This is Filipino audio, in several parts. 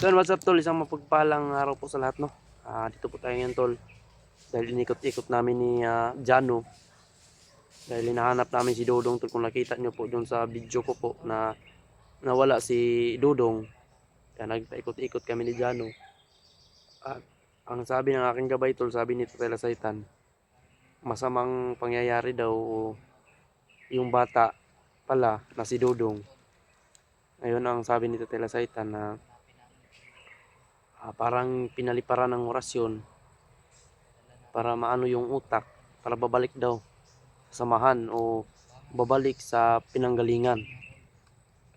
So what's up tol, isang mapagpalang araw po sa lahat no. Dito po tayo ngayon tol. Dahil inikot-ikot namin ni Jano. Dahil hinahanap namin si Dodong tol. Kung nakita nyo po dun sa video ko po na nawala si Dodong. Kaya nagpaikot-ikot kami ni Jano. At ang sabi ng aking gabay tol, sabi ni Tatay Saitan, masamang pangyayari daw yung bata pala na si Dodong. Ngayon ang sabi ni Tatay Saitan na parang pinaliparan ng orasyon para maano yung utak, para babalik daw sa samahan o babalik sa pinanggalingan.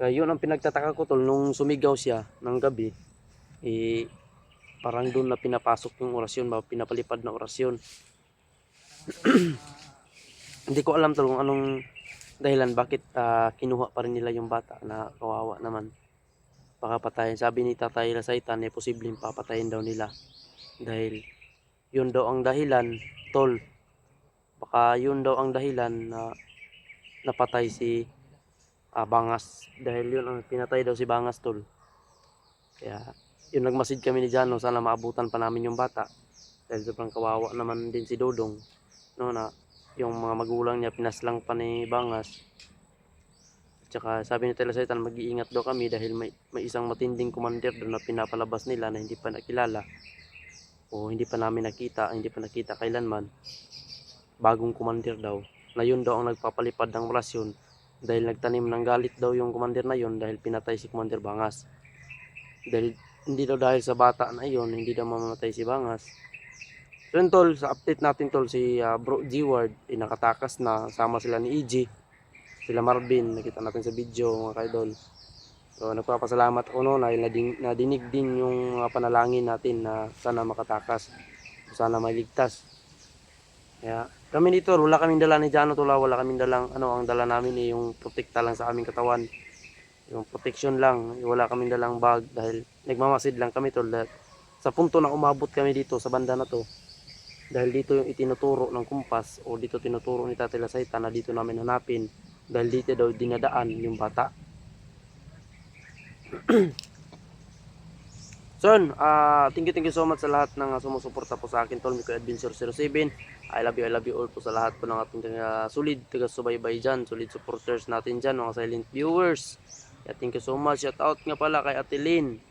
Kaya yun ang pinagtataka ko tol, nung sumigaw siya ng gabi, parang doon na pinapasok yung orasyon, pinapalipad na orasyon. Hindi ko alam tol kung anong dahilan bakit kinuha pa rin nila yung bata na kawawa naman. Baka patayin. Sabi ni Tatay Saitan, posibleng papatayin daw nila. Dahil yun daw ang dahilan, tol. Baka yun daw ang dahilan na napatay si Bangas. Dahil yun ang pinatay daw si Bangas tol. Kaya yun nagmasid kami ni Jano, sana maabutan pa namin yung bata. Dahil sobrang kawawa naman din si Dodong. No, na yung mga magulang niya pinaslang pa ni Bangas. Tsaka sabi ni Tatay Saitan, mag-iingat daw kami dahil may isang matinding commander doon na pinapalabas nila na hindi pa nakilala o hindi pa namin nakita, hindi pa nakita kailanman. Bagong commander daw, na yun daw ang nagpapalipad ng orasyon dahil nagtanim ng galit daw yung commander na yun dahil pinatay si Commander Bangas. Dahil hindi daw dahil sa bata na yun, hindi daw mamamatay si Bangas. So yun tol, sa update natin tol, si Bro G-Ward nakatakas na, sama sila ni EG, sila Marvin, nakita natin sa video mga kaidol. So nagpapasalamat ako no, nadinig din yung panalangin natin na sana makatakas, sana maligtas. Kaya kami dito, wala kaming dala ni Jano tol, wala kaming dalang ang dala namin yung protekta lang sa aming katawan, yung protection lang, wala kaming dalang bag dahil nagmamasid lang kami tol. Sa punto na umabot kami dito sa banda na to, dahil dito yung itinuturo ng kumpas o dito tinuturo ni Tatay Saitan na dito namin hanapin, dahil dito daw dinadaan yung bata. So thank you so much sa lahat ng sumusuporta po sa akin tol, Miko Adventure 07. I love you all po sa lahat po ng ating solid taga-subaybay dyan, solid supporters natin dyan, mga silent viewers. Kaya thank you so much. Shout out nga pala kay Ate Lynn,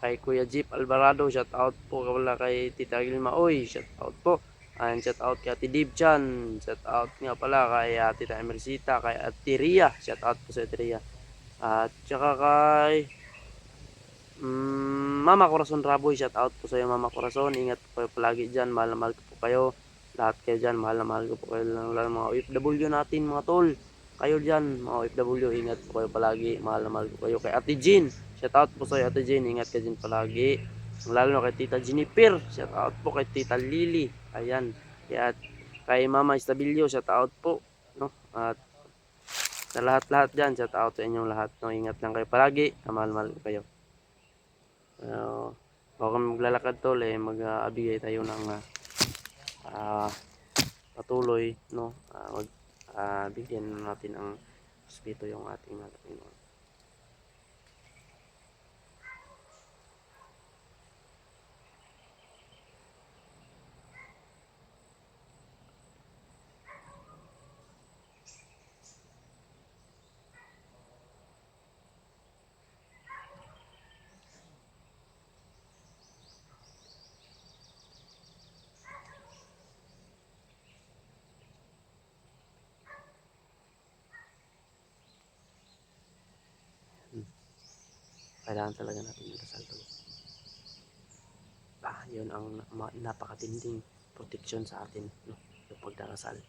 kay Kuya Jeep Alvarado, shout out po pala kay Tita Gilma Oy, shout out po. And shout out kay Ate Dib Chan, shout out nga pala kay Tita Emersita, kay Ate Ria, shout out po sa Ate Ria. At saka kay Mama Corazon Raboy, shout out po sa iyo Mama Corazon. Ingat po kayo palagi dyan, mahal na mahal ko po kayo. Lahat kayo dyan, mahal na mahal ko po kayo. Lalo mga OFW natin mga tol, kayo dyan mga OFW, ingat po kayo palagi, mahal na mahal ko kayo. Kay Ate Jean, shout out po sa iyo Ate Jean, ingat ka dyan palagi. Lalo na kay Tita Jennifer, shout out po kay Tita Lily, ayan. Kay Mama Estabilio, shout out po, no? At sa lahat-lahat dyan, shout out sa inyong lahat, no? Ingat lang kayo palagi, mahal ko kayo. Bago kami maglalakad tol, mag-abigay tayo ng patuloy, no? Bigyan natin ang respeto yung ating Panginoon. Kailangan talaga natin magdasal tol. Yun ang napakatinding protection sa atin, no? Yung pagdarasal.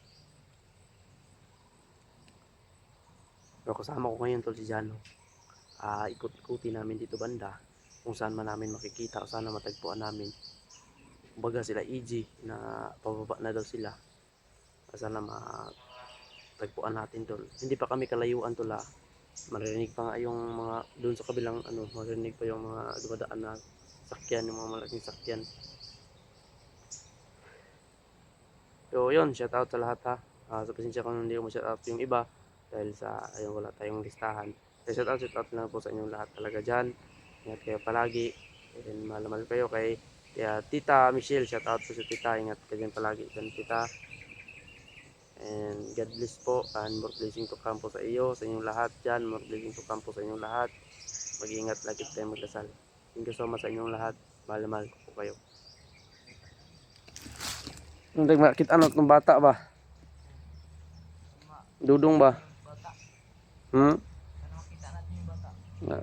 Pero kasama ko ngayon tol si Jano. Ikot-ikuti namin dito banda kung saan man namin makikita o saan na matagpuan namin. Kumbaga sila EG na pababa na daw sila. Sana matagpuan natin tol. Hindi pa kami kalayuan tol Maririnig pa nga yung mga doon sa kabilang maririnig pa yung mga dumadaan na sakyan, yung mga malaking sakyan. So yun, shout out sa lahat sa pasensya kung hindi ko ma-shout out yung iba dahil sa wala tayong listahan. Kaya shout out lang po sa inyong lahat talaga dyan. Ingat kayo palagi. And mahal na mahal kayo kaya Tita Michelle, shout out po sa Tita, ingat ka dyan palagi dyan Tita. And God bless po, and more blessing to come po sa iyo, sa inyong lahat dyan, more blessing to come po sa inyong lahat. Mag-iingat lagi tayo magdasal. Thank you so much sa inyong lahat, mahal na mahal ko po kayo. Hindi makita ano itong bata ba? Dudong ba?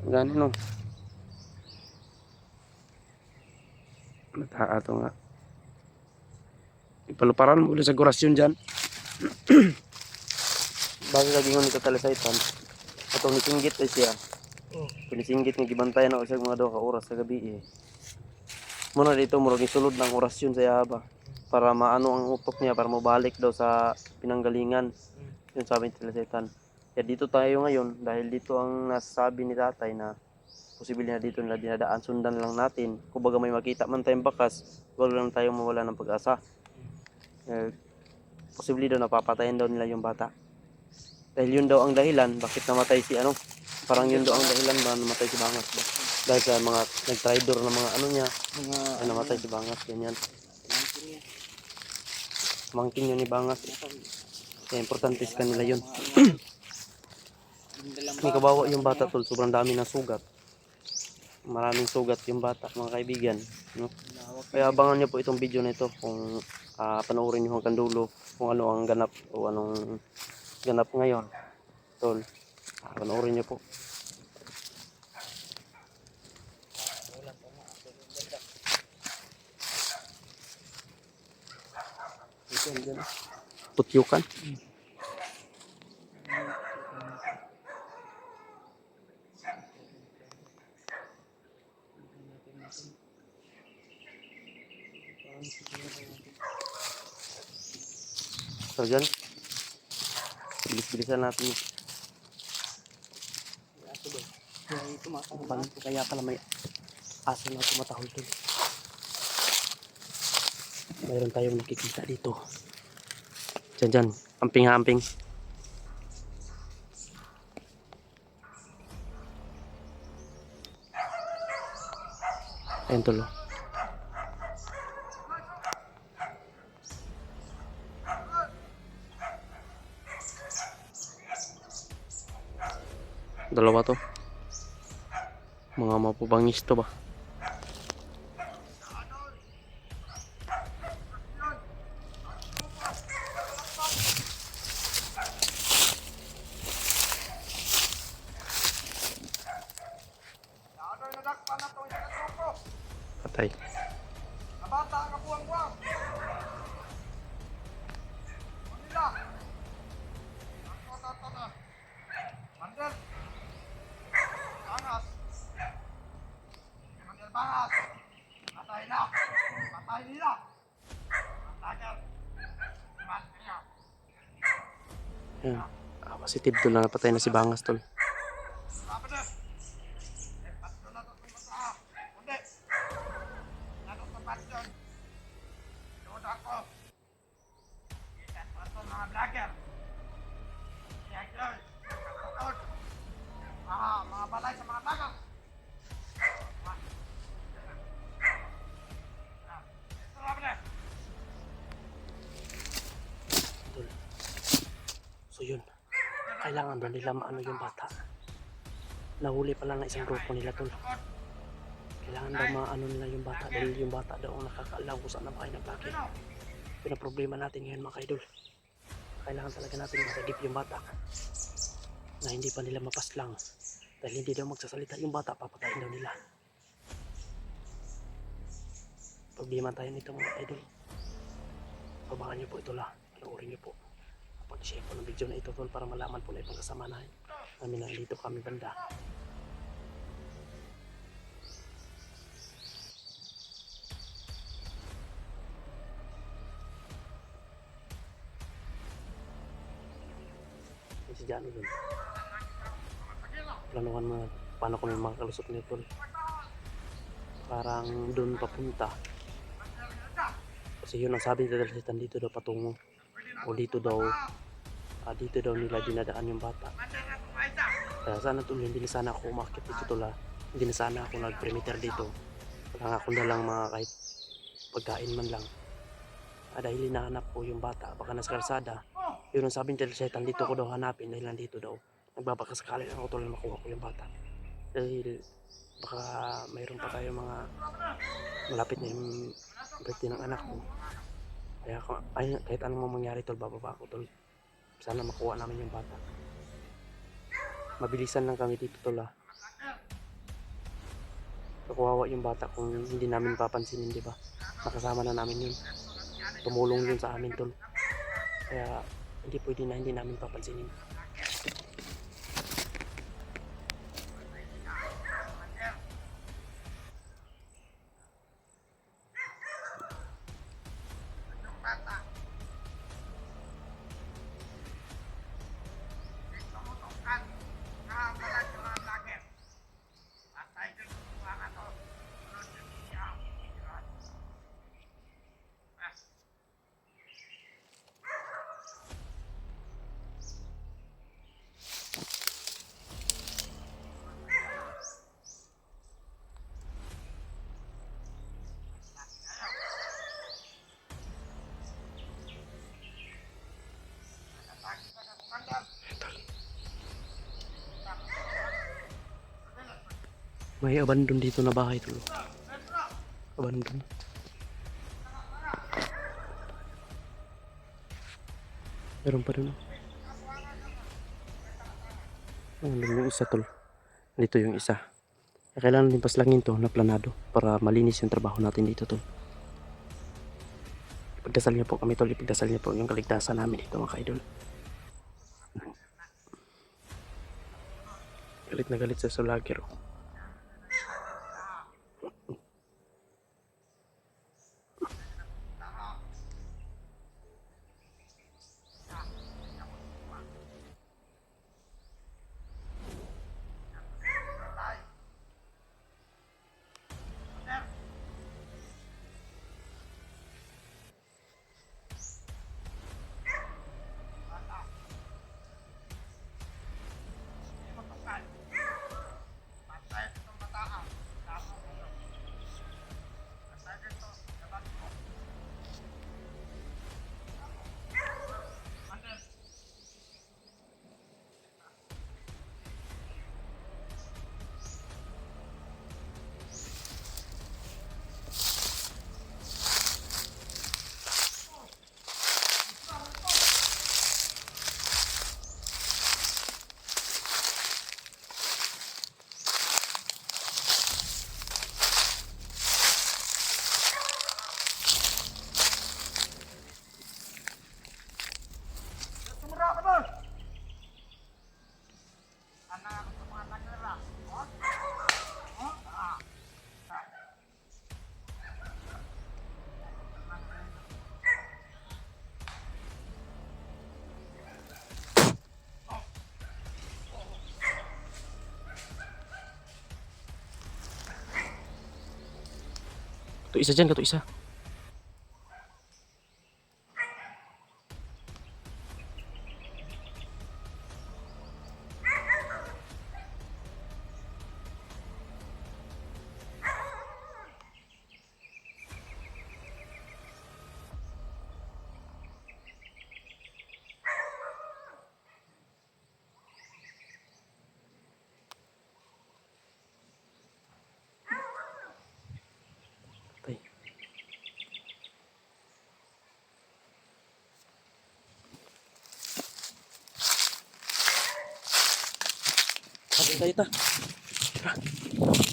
Gani no. Bata ato nga. Ipaluparan mo ulit sa gorasyon dyan. Bago lagi ngon ito talasaytan. Atong nisinggit ay siya. Pinisinggit nga gibantayan ako sa mga 2 ka oras sa gabi eh. Muna dito murag isulod ng orasyon sa yaba. Para maano ang utok niya, para mabalik daw sa pinanggalingan. Yun sabi ni talasaytan. Kaya dito tayo ngayon dahil dito ang nasasabi ni tatay na posible na dito nila dinadaan, sundan lang natin. Kung baga may makita man tayong bakas, wala lang tayong mawala ng pag-asa. Posible daw napapatayin daw nila yung bata. Dahil yun daw ang dahilan bakit namatay si ano. Parang yun daw ang dahilan ba namatay si Bangas ba. Dahil sa mga nag-tridor na mga ano niya, ay namatay si Bangas, ganyan. Mangkin yun ni Bangas. Kaya importante sa kanila yun. May kabawa yung bata tol, sobrang dami ng sugat. Maraming sugat yung bata mga kaibigan, no? Kaya abangan nyo po itong video na ito kung panoorin nyo hanggang dulo kung ano ang ganap o anong ganap ngayon tol. Panoorin nyo po. Putyukan. So dyan, bilis-bilisan natin. Kaya pala may aso na tumatahol dun. Mayroon tayong nakikita dito. Dyan, amping-amping. Ayun tulo. Dalawa to. Mga mapubangis to ba? Patay. Ayan. Positive to na napatay na si Bangas tol. Mga balay sa mga tagas. So yun, kailangan daw nila maano yung bata. Nahuli pala ng isang grupo nila tol. Kailangan daw maano nila yung bata dahil yung bata daw ang nakakaalam kung saan napakain ng laki. Yun ang problema natin ngayon mga kaidol. Kailangan talaga natin masagip yung bata na hindi pa nila mapaslang. Dahil hindi daw magsasalita yung bata, papatayin daw nila. Problema tayo nito mga idol. Pabahan nyo po ito la. Panoorin nyo po. Pag-share po ng video na ito tol para malaman po na itong kasama namin na dito kami banda. Si Johnny dun. Planuhan mo paano kami makakalusot nito. Parang dun papunta. Kasi yun ang sabi nila dito daw patungo. O dito daw nila dinadaan yung bata. Kaya sana tol, hindi na sana ako umakit dito tol ha. Hindi na sana ako nag-perimeter dito. Nangako na lang mga kahit pagkain man lang. Dahil hinahanap ko yung bata, baka nasa kalsada. Yun ang sabi ni Tell Satan, dito ko daw hanapin dahil nandito daw. Nagbabakasakali lang ako tuloy makuha ko yung bata. Dahil baka mayroon pa tayo mga malapit na yung birthday ng anak ko. Kaya kahit anong mangyari tol, bababa ko tol. Sana makuha namin yung bata. Mabilisan lang kami dito tol ah. Kawawa yung bata kung hindi namin papansinin, di ba? Nakasama na namin yun. Tumulong yun sa amin tol. Kaya hindi pwede na hindi namin papansinin. May abandon dito na bahay tol. Abandon. Meron pa dun. Nandun yung isa tol. Dito yung isa. Kailangan din paslangin to na planado para malinis yung trabaho natin dito tol. Ipagdasal niyo po kami tol. Ipagdasal niyo po yung kaligtasan namin dito mga kaidol. Galit na galit sa sulagero. Kato isa dyan, kato isa. Patay. Sabay tayo ta. Tara.